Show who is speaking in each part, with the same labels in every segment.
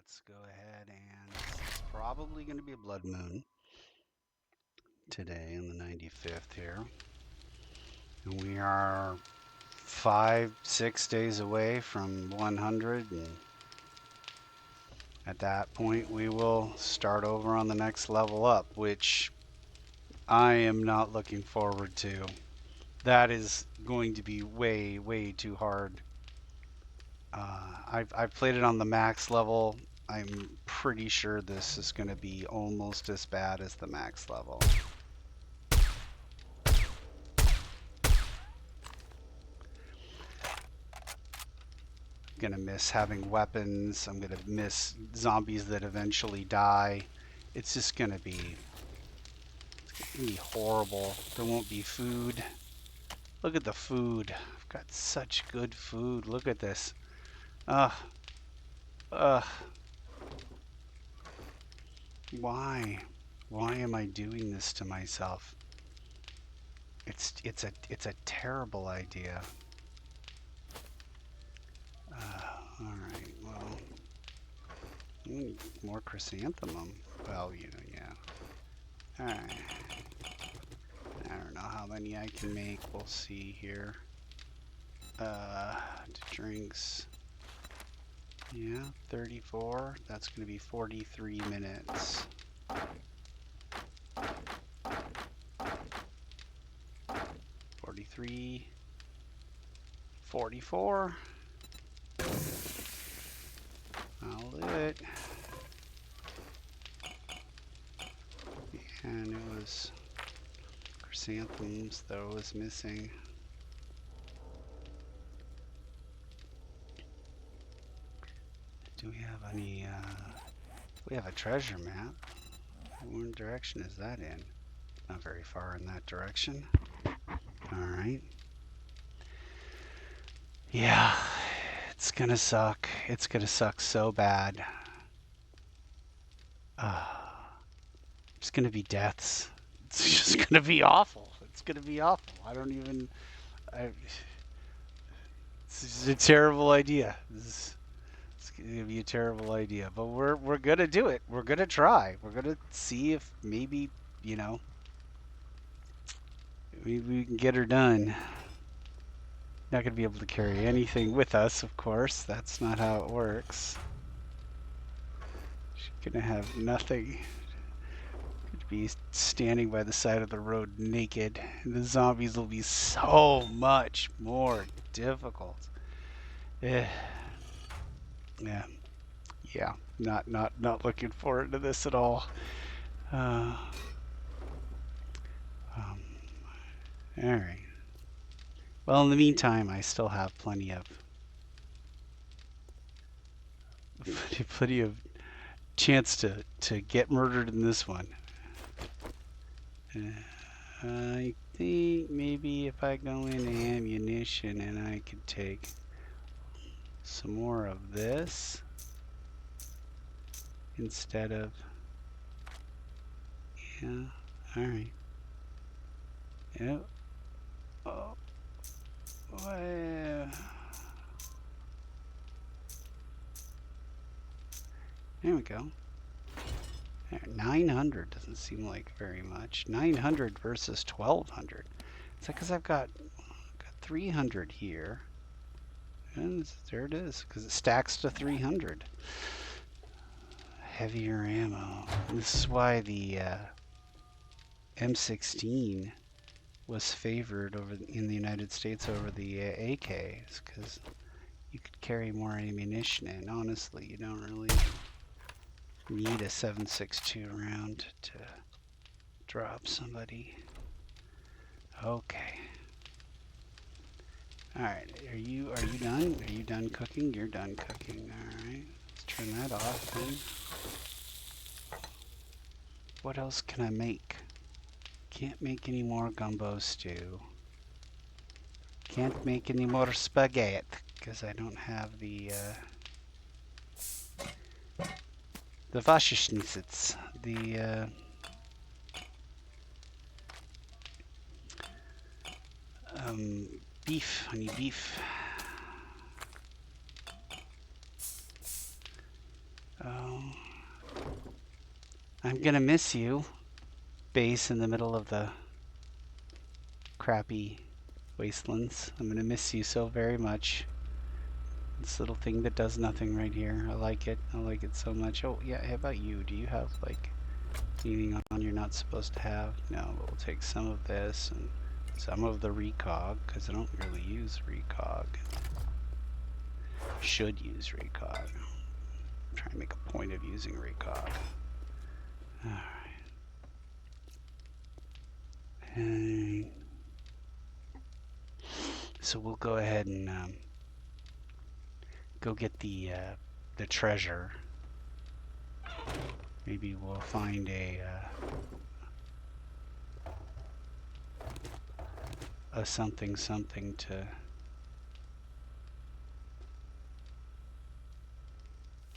Speaker 1: let's go ahead and it's probably going to be a blood moon today on the 95th here. And we are 5-6 days away from 100, and at that point we will start over on the next level up, which I am not looking forward to. That is going to be way too hard. I've played it on the max level. I'm pretty sure this is going to be almost as bad as the max level. I'm going to miss having weapons. I'm going to miss zombies that eventually die. It's just going to be horrible. There won't be food. Look at the food. I've got such good food. Look at this. Ugh. Ugh. Why? Why am I doing this to myself? It's a terrible idea. All right. Well, more chrysanthemum. Well, yeah. All right. I don't know how many I can make. We'll see here. Drinks. Yeah, 34. That's going to be 43 minutes. 43. 44. I'll do it. And it was chrysanthemums that I was missing. Do we have any, we have a treasure map. What direction is that in? Not very far in that direction. Alright. Yeah, it's gonna suck. It's gonna suck so bad. It's gonna be deaths. It's just gonna be awful. It's gonna be awful. I don't even... This is a terrible idea. It's gonna be a terrible idea, but we're gonna do it. We're gonna try. We're gonna see if maybe, you know, we can get her done. Not gonna be able to carry anything with us, of course. That's not how it works. She's gonna have nothing. Could be standing by the side of the road naked. The zombies will be so much more difficult. Yeah. Yeah, not looking forward to this at all. All right. Well, in the meantime, I still have plenty of chance to get murdered in this one. I think maybe if I go into ammunition and I could take some more of this instead of, yeah, all right. Yep. Oh, well, there we go. 900 doesn't seem like very much. 900 versus 1200. Is that because I've got 300 here? And there it is, because it stacks to 300. Heavier ammo. This is why the M16 was favored in the United States over the AKs, because you could carry more ammunition in. Honestly, you don't really need a 7.62 round to drop somebody. Okay. All right. Are you done? Are you done cooking? You're done cooking. All right. Let's turn that off then. What else can I make? Can't make any more gumbo stew. Can't make any more spaghetti because I don't have the Wasserschnitzels, the beef. I need beef. Oh, I'm gonna miss you, base in the middle of the crappy wastelands. I'm gonna miss you so very much. This little thing that does nothing right here. I like it. I like it so much. Oh, yeah, how about you? Do you have, like, anything on you're not supposed to have? No, but we'll take some of this and some of the recog, because I don't really use recog. Should use recog. I'm trying to make a point of using recog. Alright. And so we'll go ahead and go get the treasure. Maybe we'll find a something to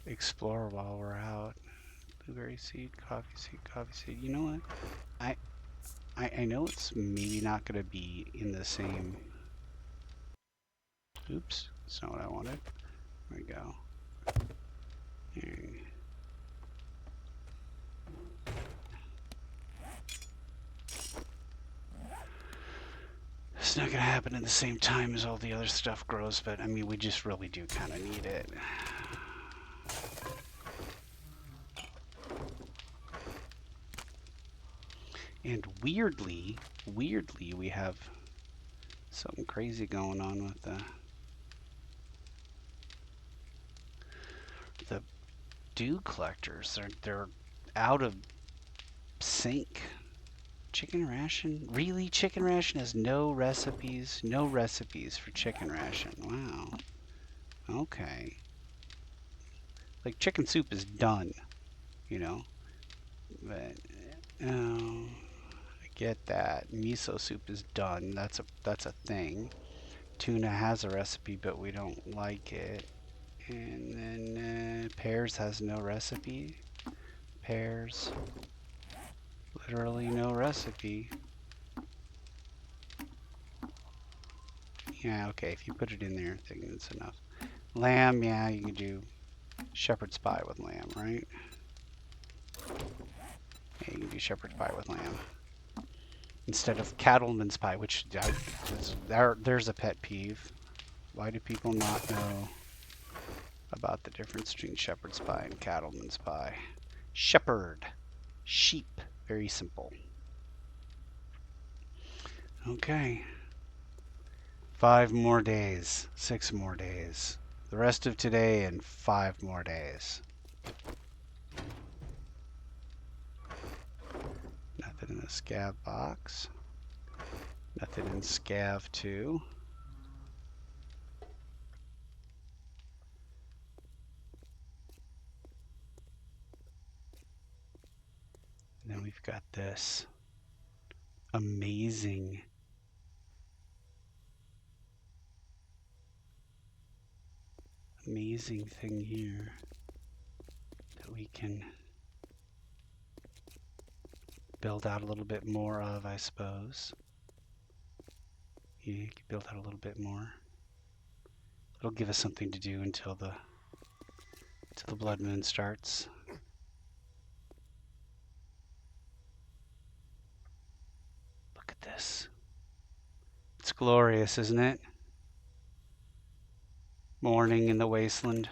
Speaker 1: explore while we're out. Blueberry seed, coffee seed, coffee seed. You know what? I know it's maybe not going to be in the same. Oops, that's not what I wanted. There we go. It's not going to happen at the same time as all the other stuff grows, but I mean, we just really do kind of need it. And weirdly, we have something crazy going on with the dew collectors. They're out of sync. Chicken ration? Really? Chicken ration has no recipes? No recipes for chicken ration. Wow. Okay. Like, chicken soup is done, you know? But, I get that. Miso soup is done. That's a thing. Tuna has a recipe, but we don't like it. And then pears has no recipe. Pears. Literally no recipe. Yeah, okay, if you put it in there, I think that's enough. Lamb, yeah, you can do shepherd's pie with lamb, right? Yeah, you can do shepherd's pie with lamb. Instead of cattleman's pie, which there's a pet peeve. Why do people not know about the difference between shepherd's pie and cattleman's pie? Shepherd. Sheep. Very simple. Okay. 5 more days. 6 more days. The rest of today and 5 more days. Nothing in the scav box. Nothing in scav 2. And then we've got this amazing thing here that we can build out a little bit more of, I suppose. Yeah, you can build out a little bit more. It'll give us something to do until the blood moon starts. Look at this. It's glorious, isn't it? Morning in the wasteland.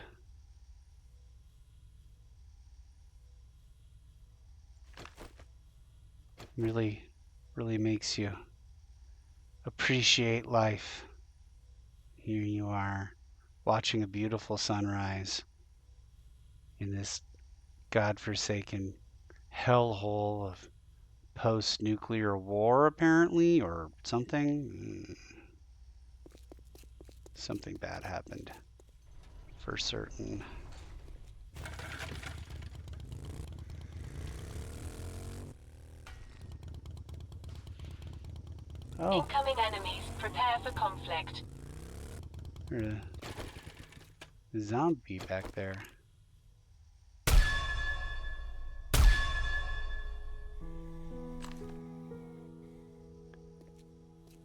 Speaker 1: Really makes you appreciate life. Here you are, watching a beautiful sunrise in this godforsaken hellhole of post-nuclear war, apparently, or something. Something bad happened, for certain. Oh.
Speaker 2: Incoming enemies. Prepare for conflict.
Speaker 1: There's a zombie back there.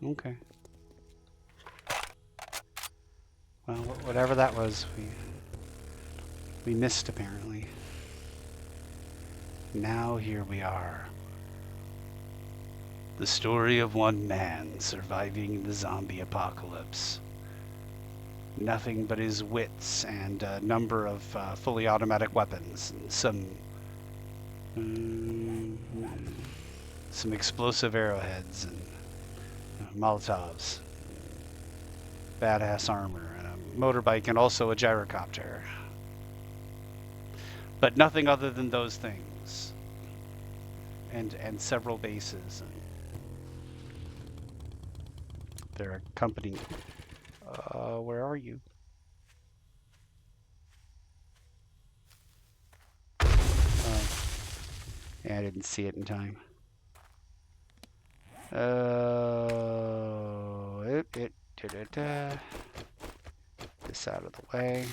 Speaker 1: Okay. Well, whatever that was, we missed apparently. Now here we are. The story of one man surviving the zombie apocalypse. Nothing but his wits and a number of fully automatic weapons and some explosive arrowheads and Molotovs, badass armor, and a motorbike, and also a gyrocopter. But nothing other than those things, and several bases. And they're accompanying. Where are you? Yeah, I didn't see it in time. This out of the way.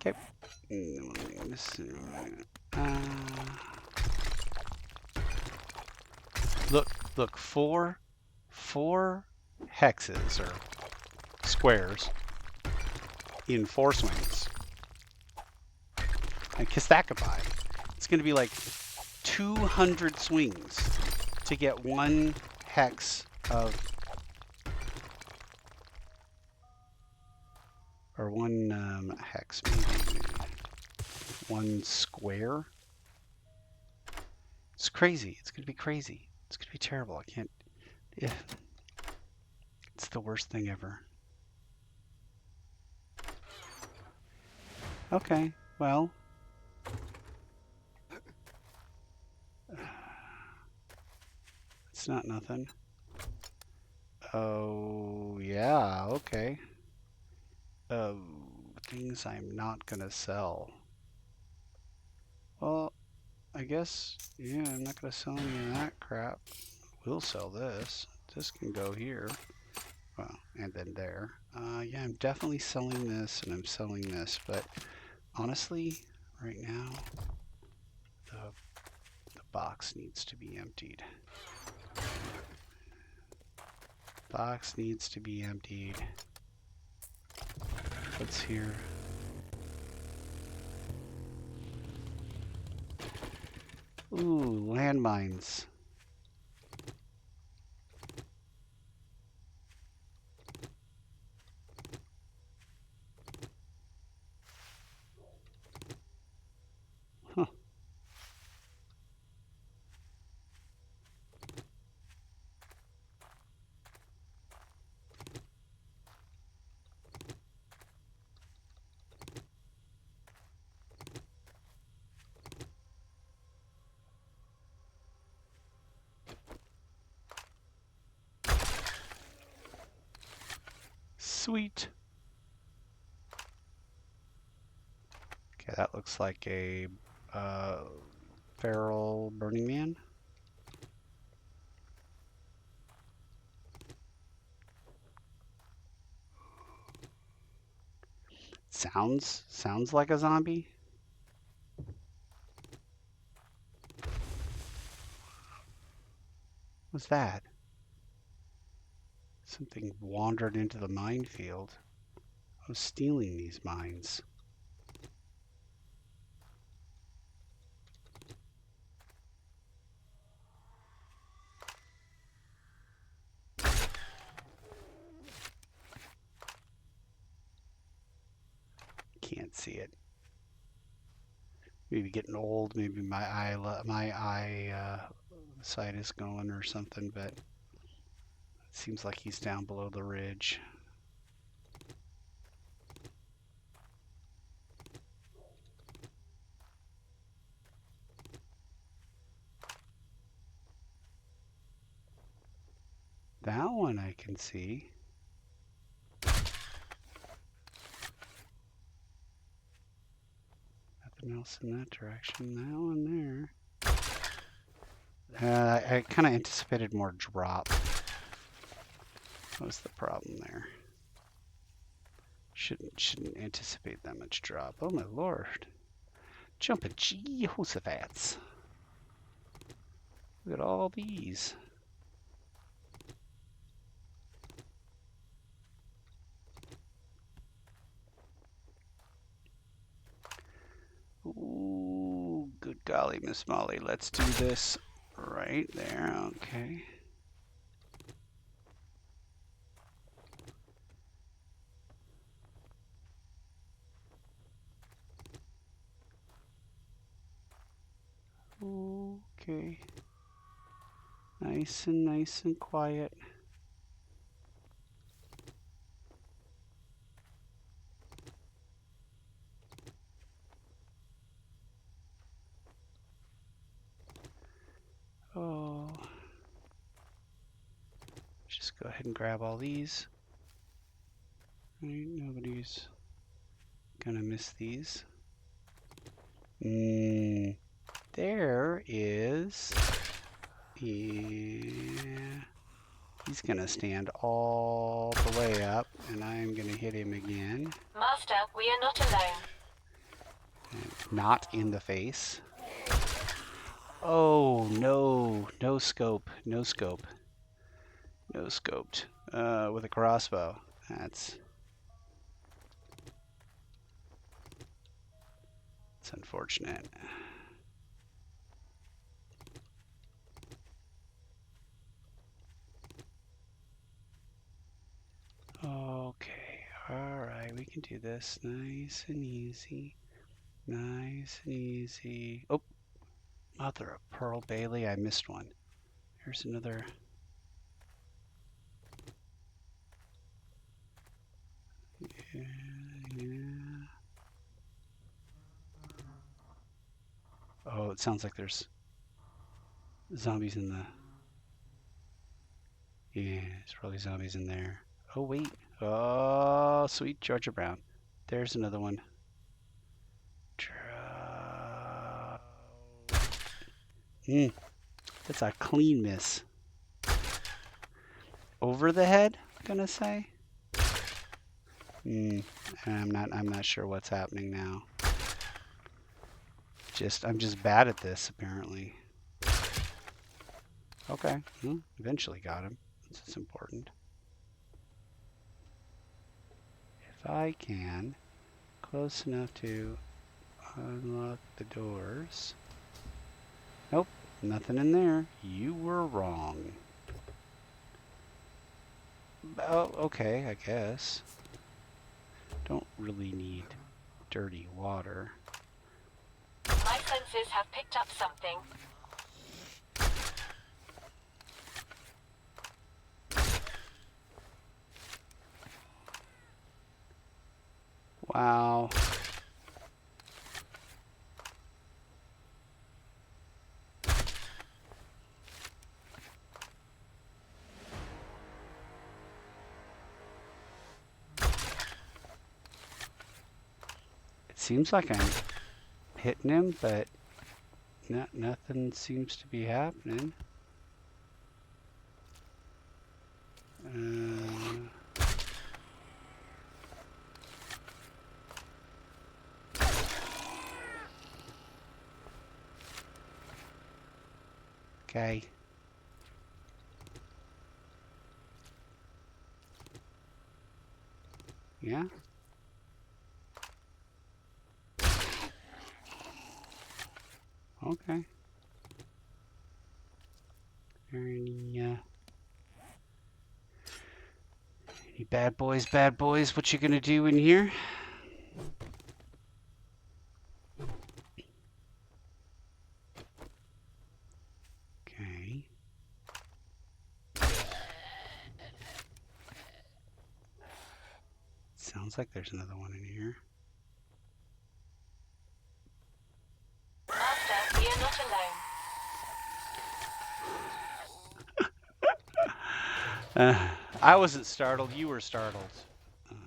Speaker 1: Okay. Look, four hexes or squares in 4 swings. I kiss that goodbye. It's going to be like 200 swings to get 1 hex of, or 1 hex, maybe 1 square. It's crazy. It's going to be crazy. It's going to be terrible. I can't. Yeah. It's the worst thing ever. Okay, well. It's not nothing. Oh, yeah, okay. Things I'm not gonna sell. Well, I guess, yeah, I'm not gonna sell any of that crap. We'll sell this. This can go here. Well, and then there. Yeah, I'm definitely selling this, and I'm selling this, but honestly, right now, the box needs to be emptied. Box needs to be emptied. What's here? Ooh, landmines. Huh. Sweet. Okay, that looks like a feral Burning Man. Sounds like a zombie. What's that? Something wandered into the minefield. I was stealing these mines. Can't see it. Maybe getting old. Maybe my eye sight is going or something. But it seems like he's down below the ridge. That one I can see. Nothing else in that direction. That one there. I kind of anticipated more drop. What was the problem there? Shouldn't anticipate that much drop. Oh my lord. Jumping Jehoshaphat's. Look at all these. golly, Miss Molly, let's do this right there. Okay. Okay. Nice and quiet. Oh. Just go ahead and grab all these. Right, nobody's gonna miss these. There is. Yeah. He's gonna stand all the way up, and I'm gonna hit him again.
Speaker 2: Master, we are not alone.
Speaker 1: And not in the face. Oh no! No scope. No scope. No scoped. With a crossbow. That's unfortunate. Okay, alright, we can do this nice and easy. Nice and easy. Oh, mother of pearl Bailey, I missed one. Here's another. Yeah, yeah. Oh, it sounds like there's zombies in the... Yeah, there's probably zombies in there. Oh, wait. Oh, sweet Georgia Brown. There's another one. That's a clean miss. Over the head, gonna say. I'm not sure what's happening now. I'm just bad at this apparently. Okay, eventually got him. That's important. If I can, close enough to unlock the doors. Nope, nothing in there. You were wrong. Oh, okay, I guess. Don't really need dirty water.
Speaker 2: My senses have picked up something.
Speaker 1: Wow. It seems like I'm hitting him, but nothing seems to be happening. Okay. Yeah. Okay. Any bad boys, what you gonna do in here? Okay. Sounds like there's another one in here.
Speaker 2: Master, we are not alone.
Speaker 1: I wasn't startled, you were startled. But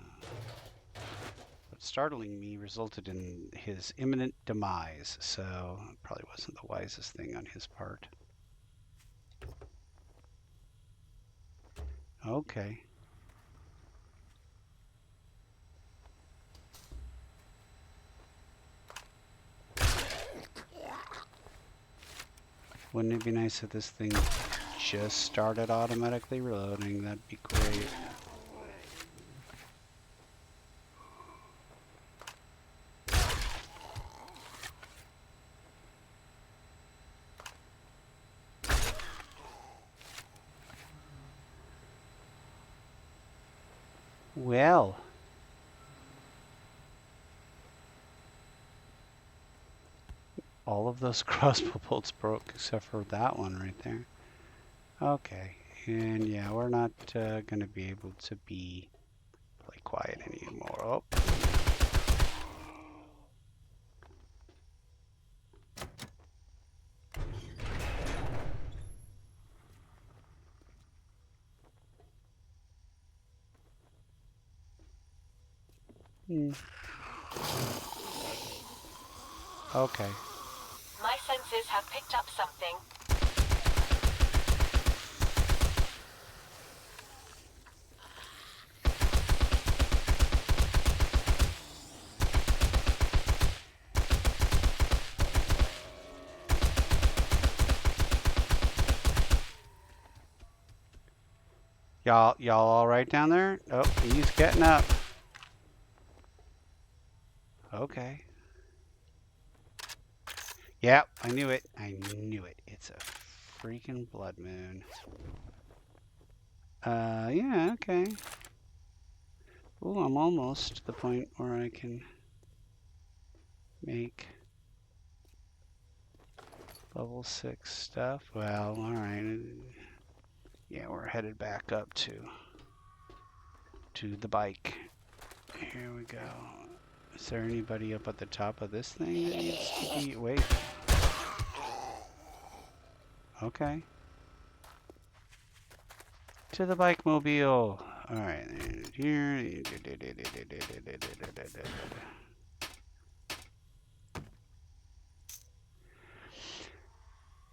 Speaker 1: startling me resulted in his imminent demise, so it probably wasn't the wisest thing on his part. Okay. Wouldn't it be nice if this thing just started automatically reloading? That'd be great. Well. All of those crossbow bolts broke except for that one right there. Okay. And yeah, we're not going to be able to play quiet anymore. Oh. Okay.
Speaker 2: My senses have picked up something.
Speaker 1: Y'all all right down there? Oh, he's getting up. Okay. Yep, I knew it. I knew it. It's a freaking blood moon. Yeah, okay. Oh, I'm almost to the point where I can make level 6 stuff. Well, alright. Yeah, we're headed back up to the bike. Here we go. Is there anybody up at the top of this thing that needs to be... Wait. Okay. To the bike mobile. Alright. Here.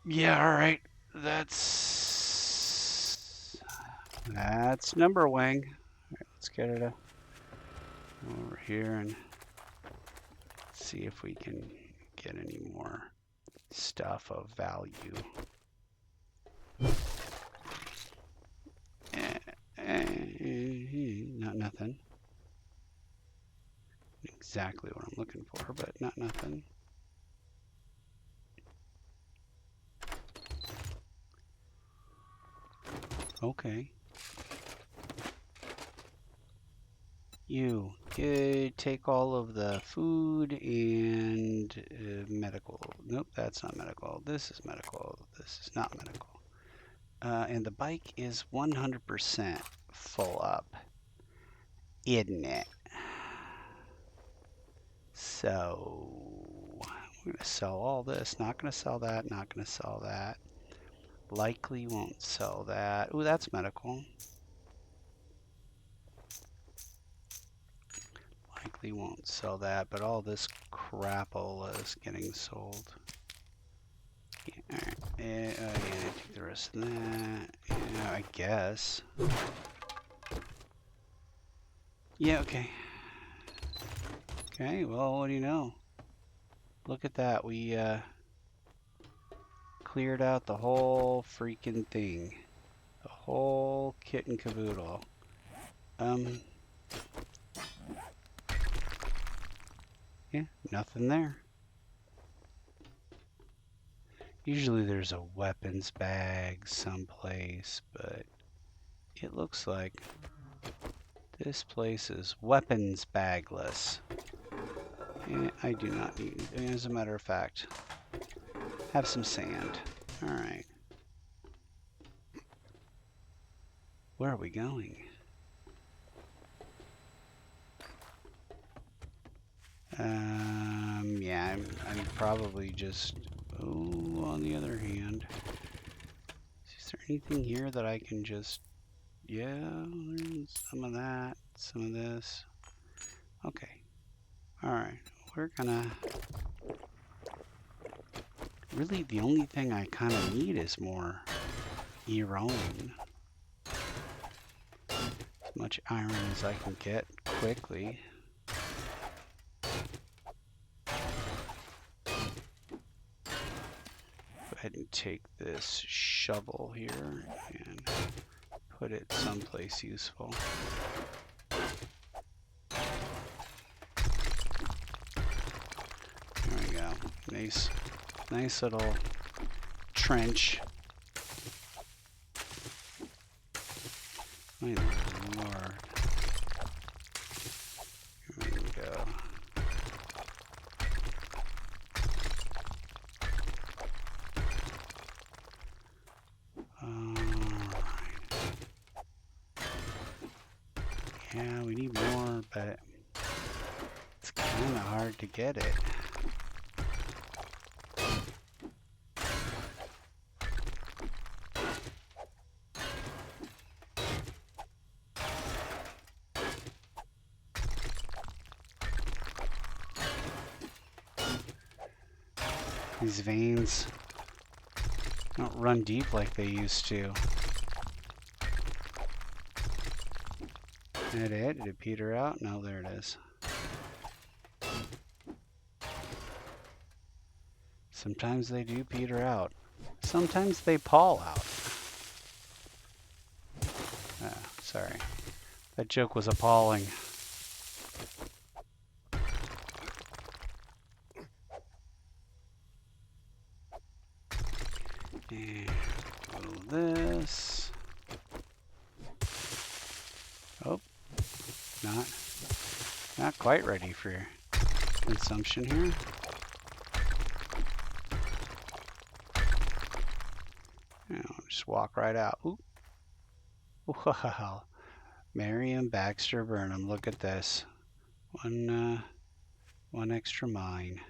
Speaker 1: Yeah, alright. That's number wing. Alright, let's get it over here and see if we can get any more stuff of value. Not nothing. Exactly what I'm looking for, but not nothing. Okay. You take all of the food and medical. Nope, that's not medical. This is medical. This is not medical. And the bike is 100% full up, isn't it? So I'm going to sell all this. Not going to sell that. Not going to sell that. Likely won't sell that. Ooh, that's medical. Likely won't sell that, but all this crapola is getting sold. Yeah, all right. Yeah, take the rest of that. Yeah, I guess. Yeah, okay. Okay, well, what do you know? Look at that. We cleared out the whole freaking thing. The whole kit and caboodle. Yeah, nothing there. Usually there's a weapons bag someplace, but it looks like this place is weapons bagless. And I do not need, as a matter of fact, have some sand. Alright. Where are we going? Yeah, I'm probably just... Oh, on the other hand, is there anything here that I can just... Yeah, there's some of that, some of this. Okay. Alright, we're gonna... Really, the only thing I kind of need is more iron. As much iron as I can get quickly. Go ahead and take this shovel here and put it someplace useful. There we go. Nice little trench. My lord. Yeah, we need more, but it's kind of hard to get it. These veins don't run deep like they used to. Did it peter out? No, there it is. Sometimes they do peter out. Sometimes they pall out. Oh, sorry. That joke was appalling. And a little of this. Oh, not quite ready for consumption here. Now, just walk right out. Ooh. Wow. Merriam Baxter Burnham. Look at this. One extra mine.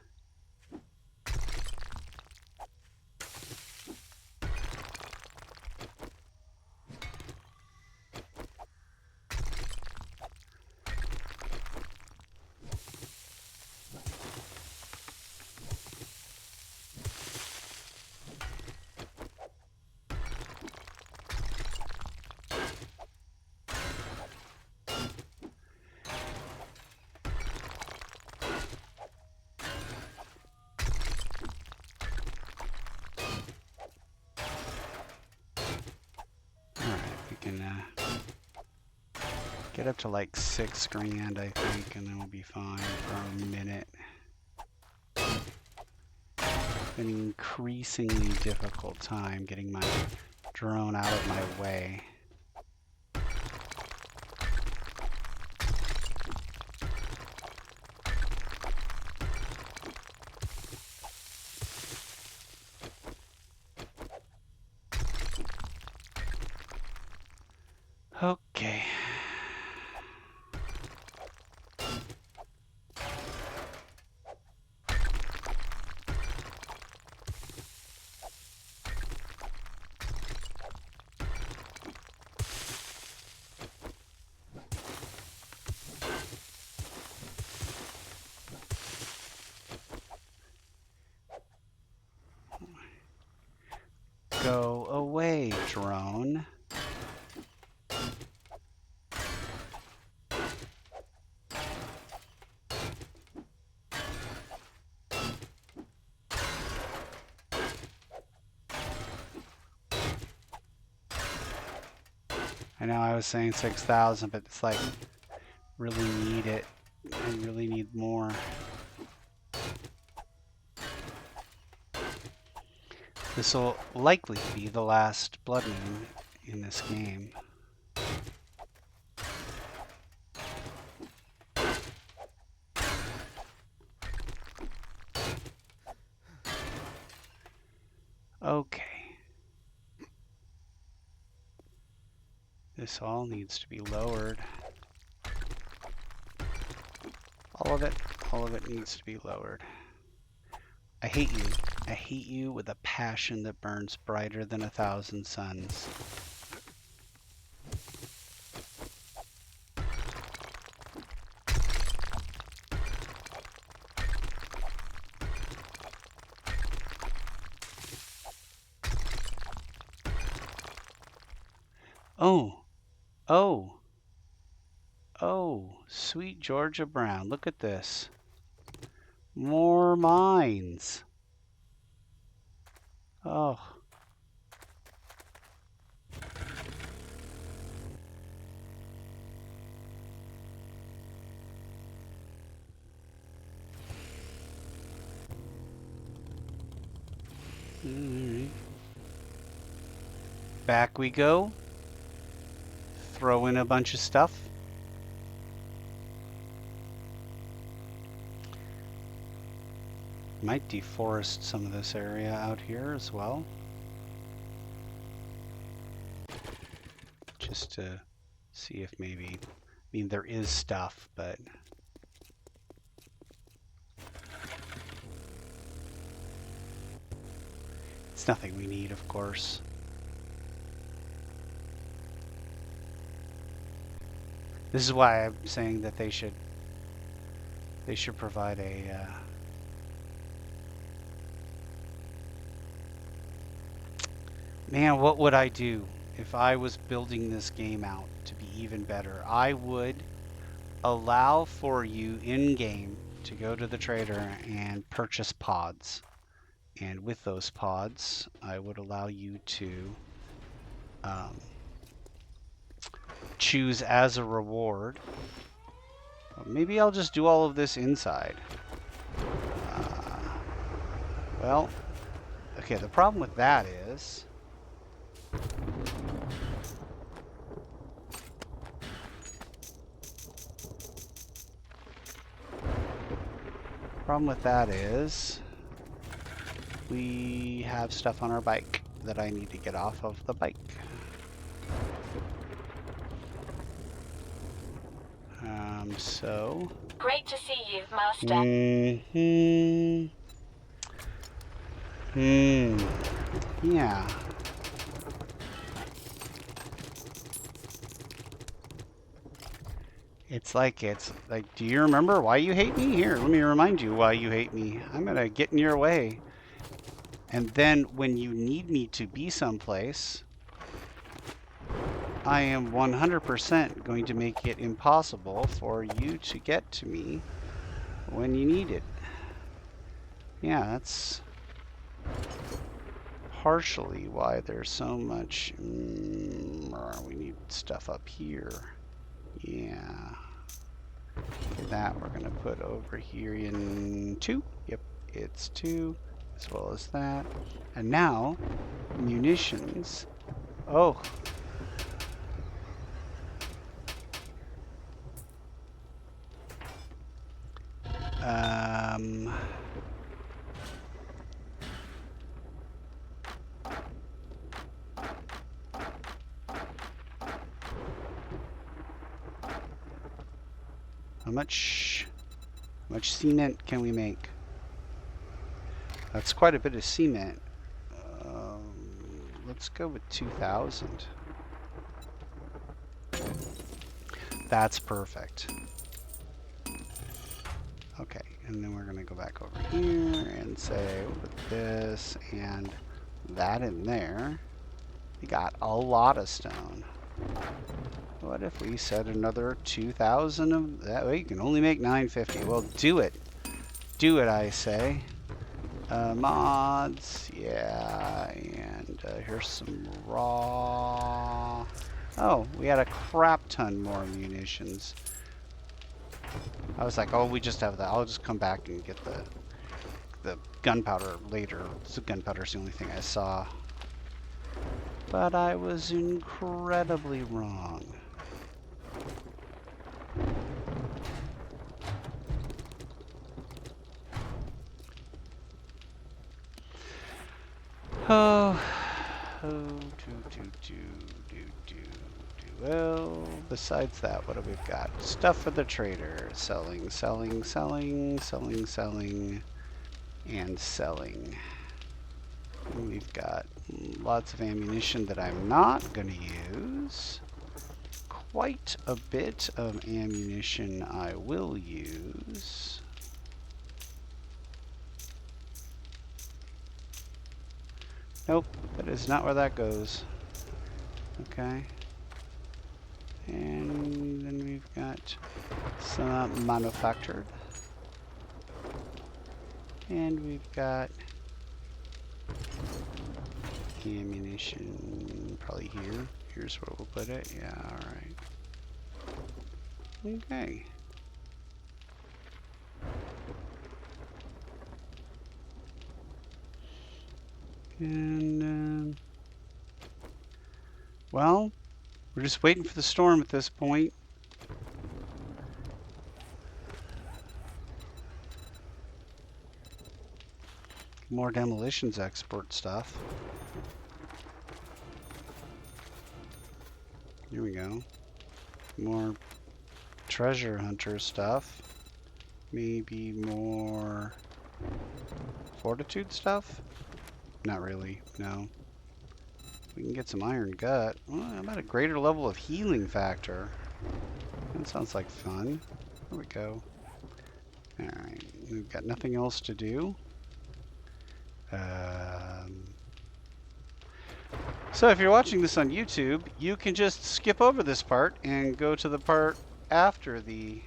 Speaker 1: Get up to like 6 grand, I think, and then we'll be fine for a minute. An increasingly difficult time getting my drone out of my way. Okay. Go away, drone. I know I was saying 6,000, but it's like, really need it. I really need more. This will likely be the last blood moon in this game. Okay. This all needs to be lowered. All of it needs to be lowered. I hate you. I hate you with a passion that burns brighter than 1,000 suns. Oh, oh, oh, sweet Georgia Brown. Look at this. More mines. Oh. All right. Back we go. Throw in a bunch of stuff. Might deforest some of this area out here as well. Just to see if maybe mean, there is stuff, but it's nothing we need, of course. This is why I'm saying that they should provide a man, what would I do if I was building this game out to be even better? I would allow for you in-game to go to the trader and purchase pods. And with those pods, I would allow you to choose as a reward. Maybe I'll just do all of this inside. Well, okay, the problem with that is we have stuff on our bike that I need to get off of the bike. So
Speaker 2: Great to see you, Master.
Speaker 1: Yeah. It's like, do you remember why you hate me? Here, let me remind you why you hate me. I'm gonna get in your way. And then when you need me to be someplace, I am 100% going to make it impossible for you to get to me when you need it. Yeah, that's partially why there's so much. We need stuff up here. Yeah. That we're gonna put over here in 2. Yep, it's 2, as well as that. And now, munitions. Oh. How much cement can we make? That's quite a bit of cement. Let's go with 2,000. That's perfect. Okay, and then we're gonna go back over here and say, we'll put this and that in there. We got a lot of stone. What if we said another 2,000 of that? Way you can only make 950. Well, do it. Do it, I say. Mods, yeah, and here's some raw. Oh, we had a crap ton more munitions. I was like, oh, we just have that. I'll just come back and get the gunpowder later. So gunpowder's the only thing I saw. But I was incredibly wrong. Well, besides that, what have we got? Stuff for the trader. Selling, selling, selling, selling, selling, and selling. And we've got lots of ammunition that I'm not going to use. Quite a bit of ammunition I will use. Nope, that is not where that goes. Okay. And then we've got some manufactured. And we've got ammunition probably here. Here's where we'll put it. Yeah, alright. Okay. And, well, we're just waiting for the storm at this point. More demolitions export stuff. Here we go. More treasure hunter stuff. Maybe more fortitude stuff? Not really, no. We can get some iron gut. Well, how about a greater level of healing factor? That sounds like fun. There we go. Alright, we've got nothing else to do. So if you're watching this on YouTube, you can just skip over this part and go to the part after the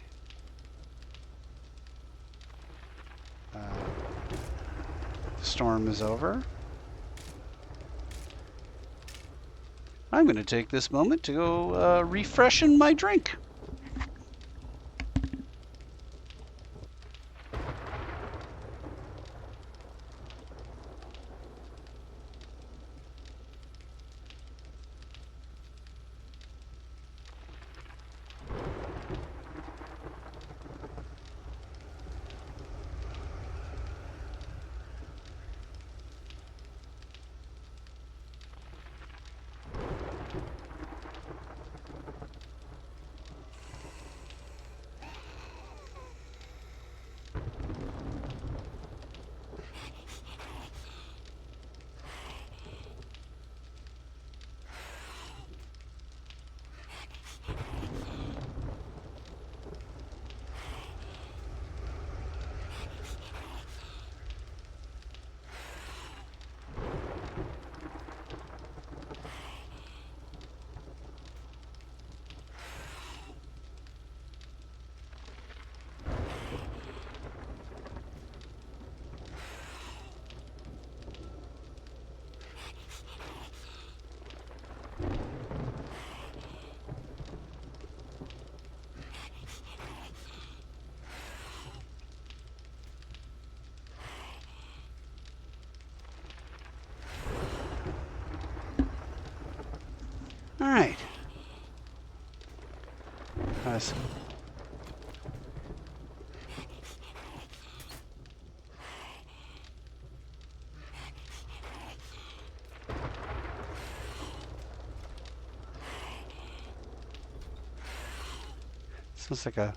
Speaker 1: storm is over. I'm going to take this moment to go refreshen my drink. All right. Sounds like a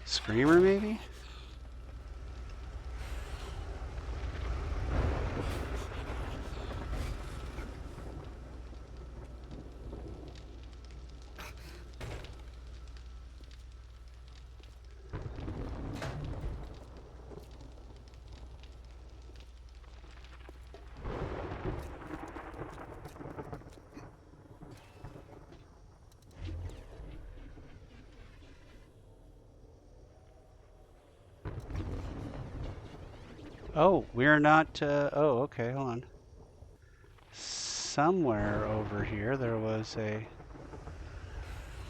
Speaker 1: screamer, maybe? Oh, we're not, oh, okay, hold on. Somewhere over here there was a,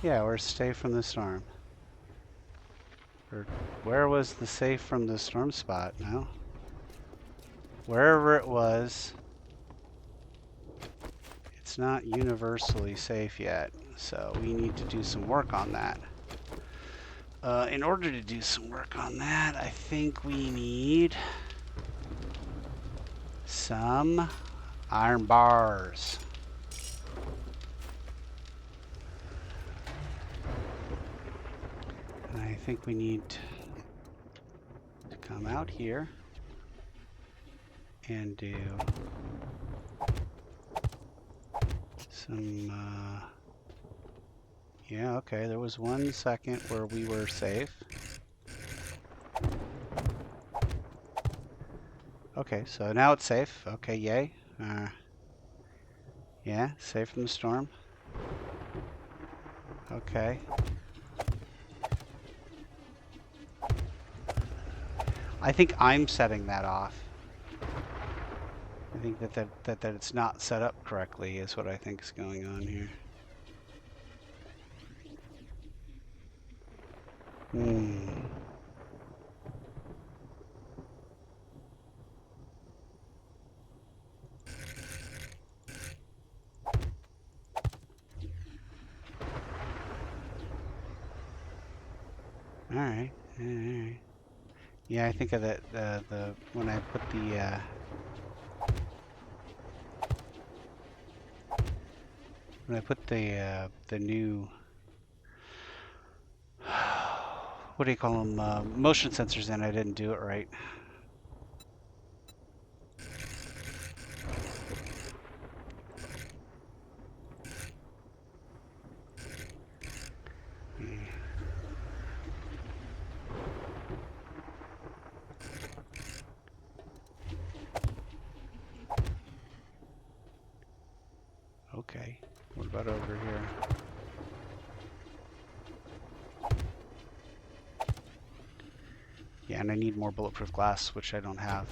Speaker 1: yeah, we're safe from the storm. Or where was the safe from the storm spot now? Wherever it was, it's not universally safe yet, so we need to do some work on that. In order to do some work on that, I think we need some iron bars. And I think we need to come out here and do some, yeah, okay, there was 1 second where we were safe. Okay, so now it's safe. Okay, yay. Yeah, safe from the storm. Okay. I think I'm setting that off. I think that it's not set up correctly is what I think is going on here. All right. Yeah, I think of that the when I put the new what do you call them, motion sensors in. I didn't do it right. Okay, what about over here? Yeah, and I need more bulletproof glass, which I don't have.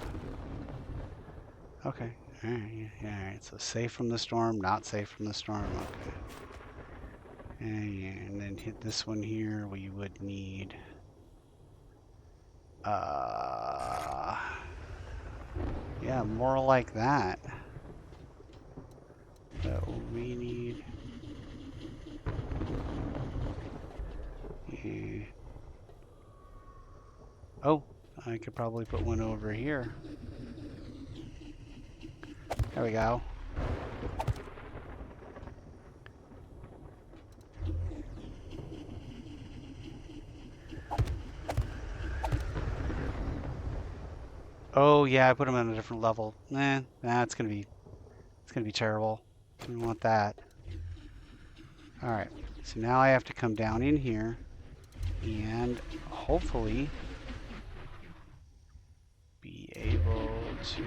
Speaker 1: Okay, alright, so safe from the storm, not safe from the storm, okay. And then hit this one here, we would need... yeah, more like that. But we need... yeah. Oh, I could probably put one over here. There we go. Oh yeah, I put them on a different level. Nah, it's gonna be terrible. We don't want that. All right, so now I have to come down in here and hopefully be able to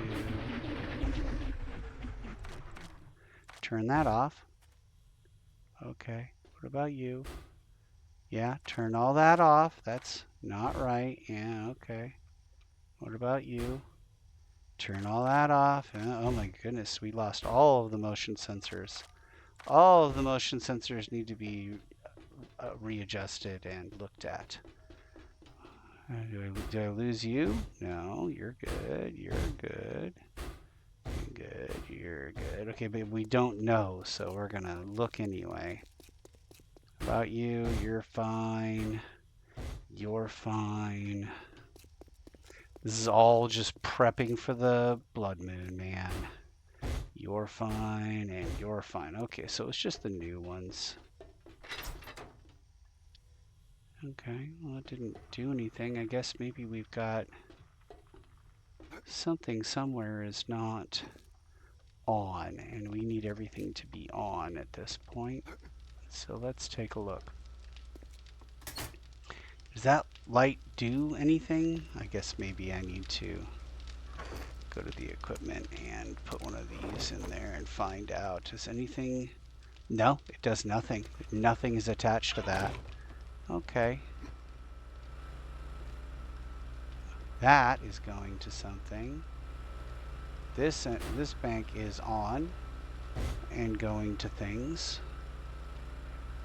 Speaker 1: turn that off. Okay, what about you? Yeah, turn all that off. That's not right. Yeah, okay. What about you? Turn all that off. Oh my goodness, we lost all of the motion sensors. All of the motion sensors need to be readjusted and looked at. Do I lose you? No, you're good. You're good. Good. You're good. Okay, but we don't know, so we're gonna look anyway. About you, you're fine. You're fine. This is all just prepping for the blood moon, man. You're fine, and you're fine. Okay, so it's just the new ones. Okay, well, it didn't do anything. I guess maybe we've got something somewhere is not on, and we need everything to be on at this point. So let's take a look. Does that light do anything? I guess maybe I need to go to the equipment and put one of these in there and find out. Does anything... No, it does nothing. Nothing is attached to that. Okay. That is going to something. This bank is on and going to things.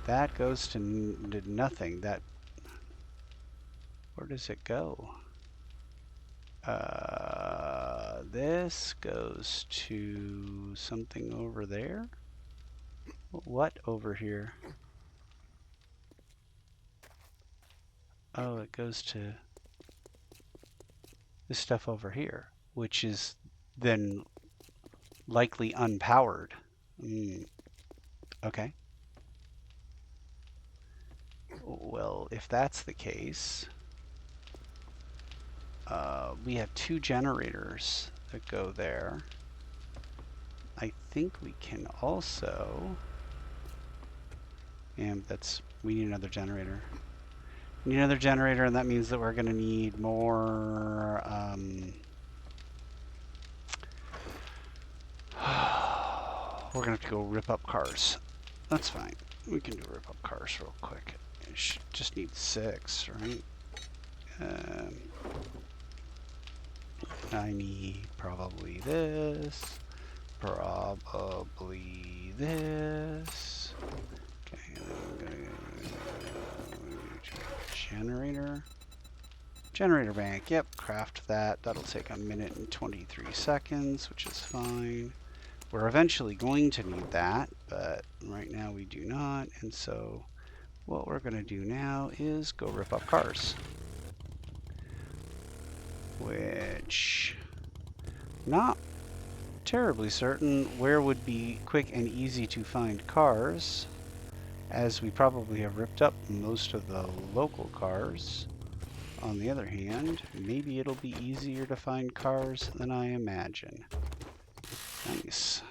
Speaker 1: That goes to nothing. That... Where does it go? This goes to something over there. What over here? Oh, it goes to this stuff over here, which is then likely unpowered. Okay. Well, if that's the case, we have two generators that go there. I think we can also, and we need another generator. We need another generator, and that means that we're going to need more, we're going to have to go rip up cars. That's fine. We can do rip up cars real quick. It just need 6, right? I need probably this. Probably this. Okay, I'm gonna generator. Generator bank. Yep, craft that. That'll take 1 minute and 23 seconds, which is fine. We're eventually going to need that, but right now we do not. And so what we're going to do now is go rip up cars. Which, not terribly certain where would be quick and easy to find cars, as we probably have ripped up most of the local cars. On the other hand, maybe it'll be easier to find cars than I imagine. Nice.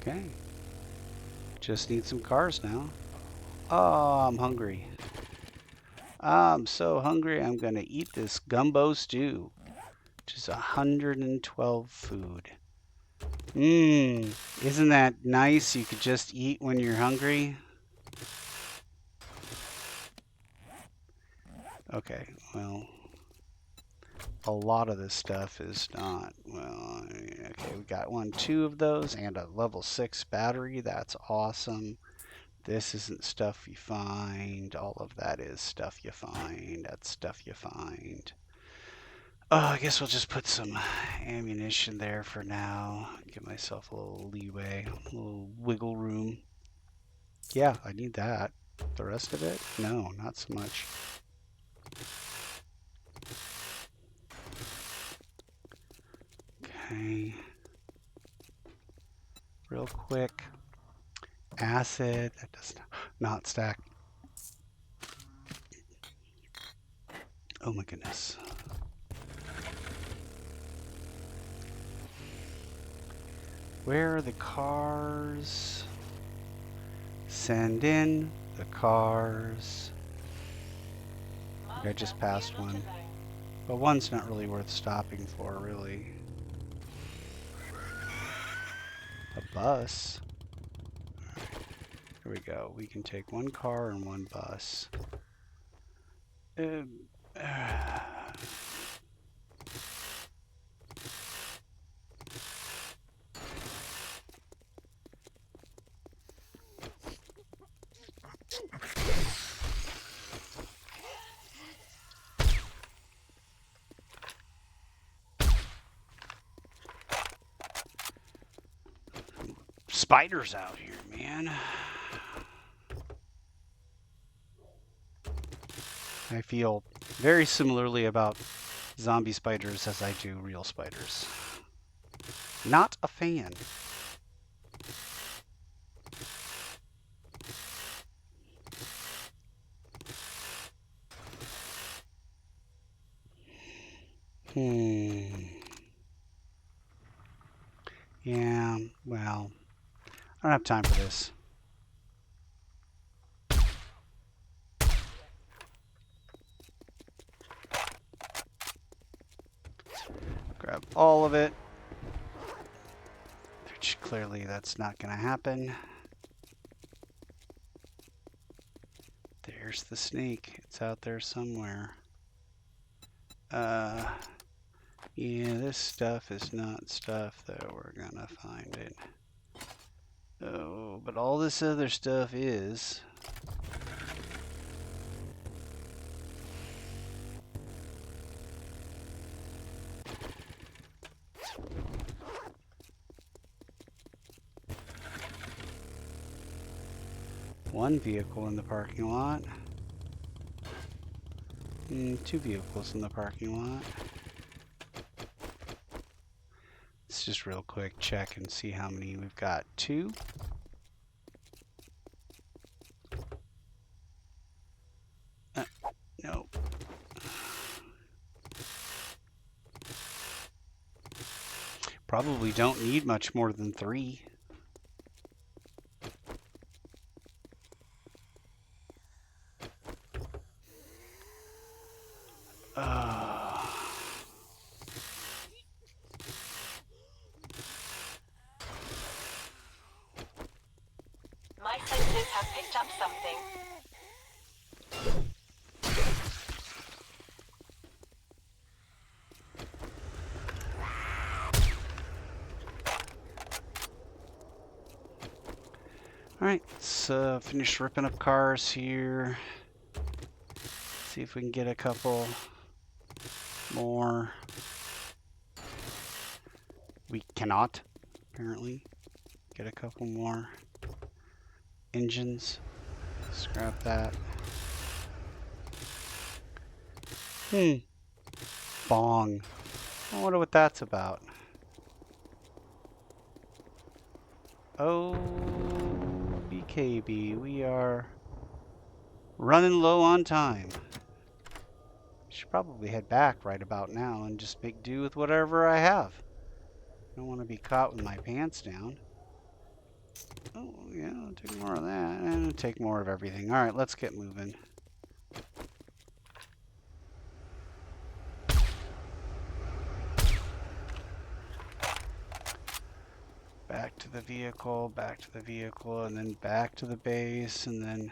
Speaker 1: Okay. Just need some cars now. Oh, I'm hungry. I'm so hungry, I'm gonna eat this gumbo stew, which is 112 food. Isn't that nice? You could just eat when you're hungry. Okay, well, a lot of this stuff is not, well, okay, we got 2 of those and a level 6 battery. That's awesome. This isn't stuff you find. All of that is stuff you find. That's stuff you find. Oh, I guess we'll just put some ammunition there for now. Give myself a little leeway, a little wiggle room. Yeah, I need that. The rest of it? No, not so much. Okay. Real quick. Acid. That does not stack. Oh my goodness. Where are the cars? Send in the cars. I just passed one. But one's not really worth stopping for, really. A bus? Here we go. We can take 1 car and 1 bus. Spiders out here, man. I feel very similarly about zombie spiders as I do real spiders. Not a fan. Yeah, well, I don't have time for this. Grab all of it. Which clearly that's not going to happen. There's the snake. It's out there somewhere. Yeah, this stuff is not stuff that we're gonna find it. Oh, but all this other stuff is. One vehicle in the parking lot. 2 vehicles in the parking lot. Let's just real quick check and see how many we've got. 2. No. Probably don't need much more than 3.
Speaker 2: My senses have picked up something.
Speaker 1: Alright, let's finish ripping up cars here. See if we can get a couple more. We cannot, apparently, get a couple more engines. Scrap that. Bong. I wonder what that's about. Oh, BKB, we are running low on time. Should probably head back right about now and just make do with whatever I have. Don't want to be caught with my pants down. Oh, yeah, I'll take more of that and take more of everything. All right, let's get moving. Back to the vehicle, and then back to the base, and then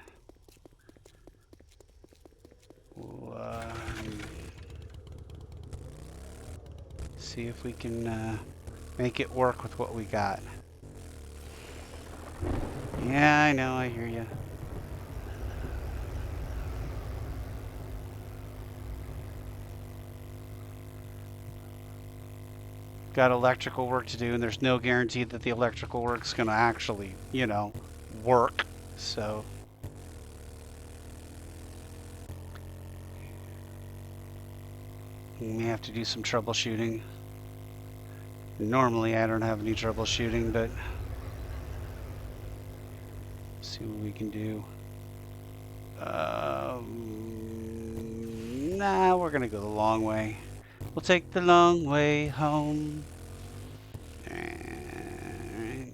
Speaker 1: we'll see if we can make it work with what we got. Yeah, I know, I hear you. Got electrical work to do, and there's no guarantee that the electrical work's gonna actually, you know, work. So we may have to do some troubleshooting. Normally I don't have any troubleshooting, but see what we can do. Nah, we're gonna go the long way. We'll take the long way home. And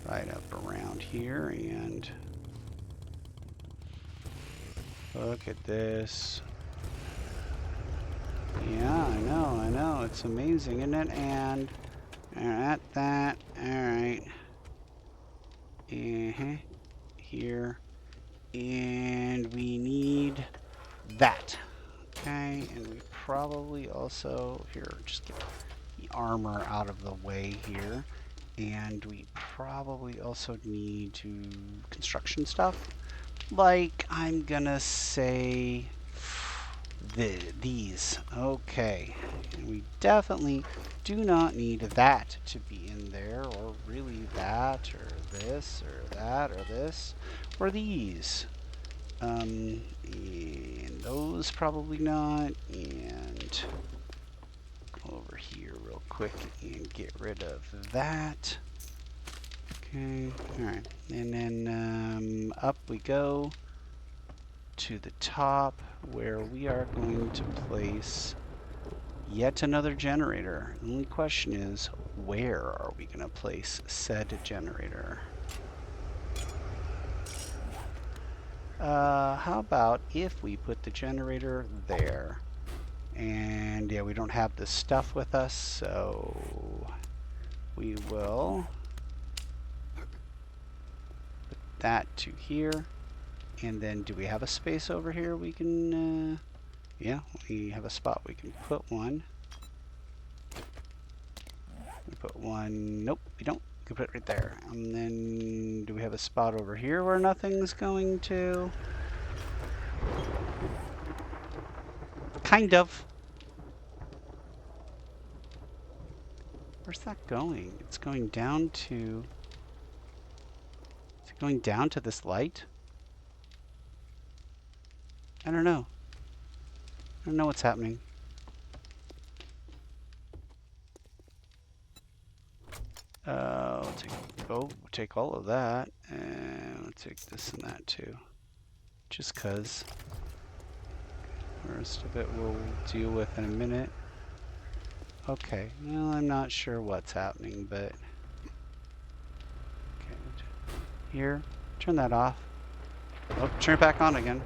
Speaker 1: right up around here, and look at this. Yeah, I know, it's amazing, isn't it? And at that, alright. Here. And we need that. Okay, and we probably also, here, just get the armor out of the way here. And we probably also need to construction stuff. Like, I'm gonna say these. Okay, and we definitely do not need that to be in there, or really that, or this, or that, or this, or these. And those probably not, and go over here real quick and get rid of that. Okay, alright, and then up we go to the top, where we are going to place yet another generator. The only question is, where are we going to place said generator? How about if we put the generator there? And yeah, we don't have the stuff with us, so we will put that to here. And then do we have a space over here we can, yeah, we have a spot we can put one. We put one, nope, we don't. We can put it right there. And then do we have a spot over here where nothing's going to? Kind of. Where's that going? It's going down to, is it going down to this light? I don't know. I don't know what's happening. We'll take all of that, and we'll take this and that too. Just cause. The rest of it we'll deal with in a minute. Okay, well, I'm not sure what's happening, but okay. Here, turn that off. Oh, turn it back on again.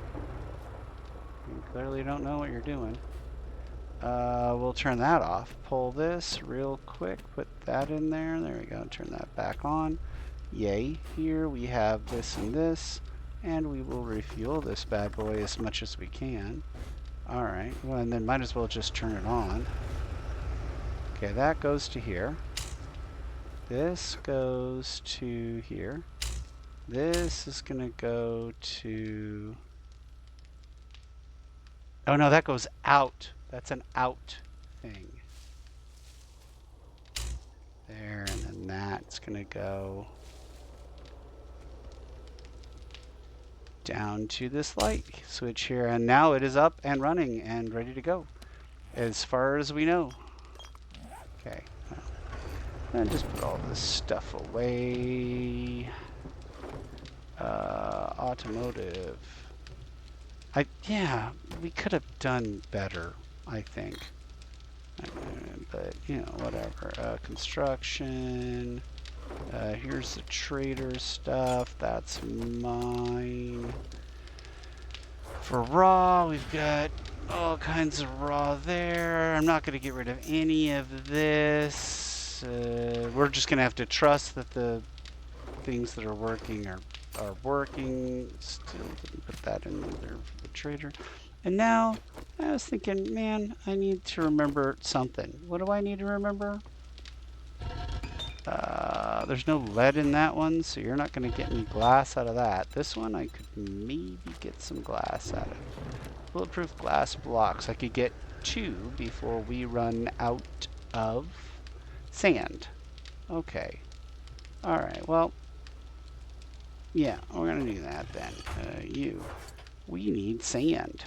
Speaker 1: You clearly don't know what you're doing. We'll turn that off. Pull this real quick, put that in there. There we go, turn that back on. Yay, here we have this and this, and we will refuel this bad boy as much as we can. Alright, well, and then might as well just turn it on. Okay, that goes to here. This goes to here. This is gonna go to... Oh no, that goes out. That's an out thing. There, and then that's gonna go down to this light switch here, and now it is up and running and ready to go, as far as we know. Okay, and just put all this stuff away. Automotive. Yeah, we could have done better, I think. But, you know, whatever. Construction. Here's the trader stuff. That's mine. For raw, we've got all kinds of raw there. I'm not going to get rid of any of this. We're just going to have to trust that the things that are working are working. Still didn't put that in there for the trader. And now I was thinking, man, I need to remember something. What do I need to remember? There's no lead in that one, so you're not going to get any glass out of that. This one I could maybe get some glass out of. Bulletproof glass blocks. I could get 2 before we run out of sand. Okay. Alright, well, yeah, we're going to do that then. We need sand.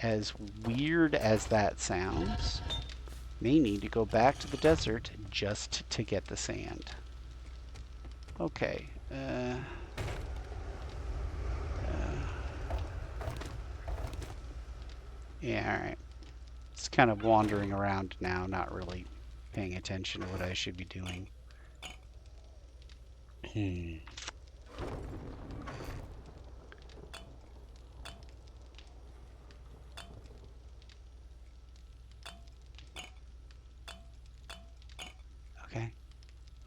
Speaker 1: As weird as that sounds, may need to go back to the desert just to get the sand. Okay. Yeah, alright. It's kind of wandering around now, not really paying attention to what I should be doing. Okay.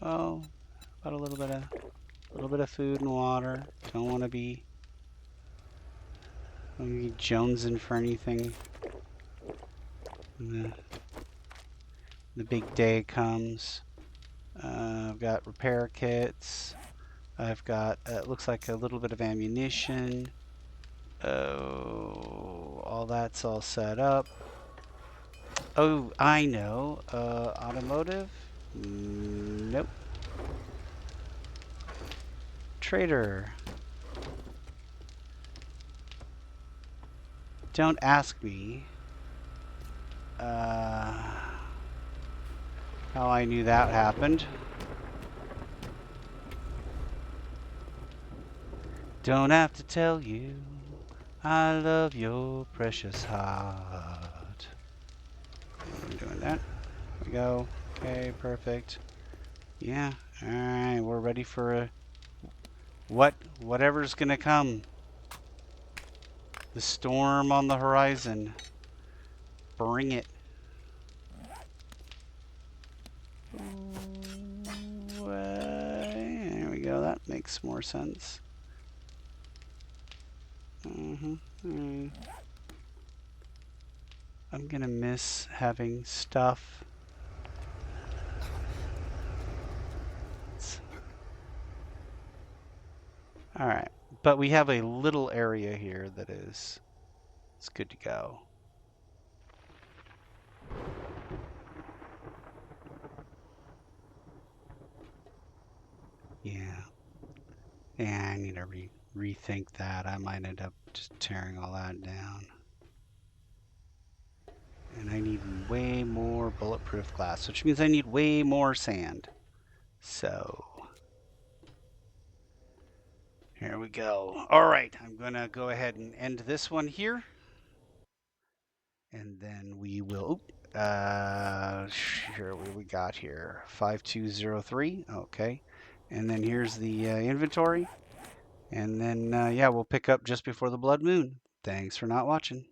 Speaker 1: Oh, about a little bit of food and water. Don't want to be jonesing for anything. The big day comes. I've got repair kits. I've got, it looks like a little bit of ammunition. Oh, all that's all set up. Oh, I know. Automotive? Nope. Trader. Don't ask me how I knew that happened. Don't have to tell you I love your precious heart. I'm doing that. There we go. Okay, perfect. Yeah. Alright, we're ready for whatever's gonna come. The storm on the horizon. Bring it. There we go. That makes more sense. I'm gonna miss having stuff. Alright, but we have a little area here that is good to go. Yeah. Yeah, I need to rethink that. I might end up just tearing all that down. And I need way more bulletproof glass, which means I need way more sand. So here we go. All right, I'm going to go ahead and end this one here. And then we will, sure, what we got here? 5203, okay. And then here's the inventory. And then, yeah, we'll pick up just before the blood moon. Thanks for not watching.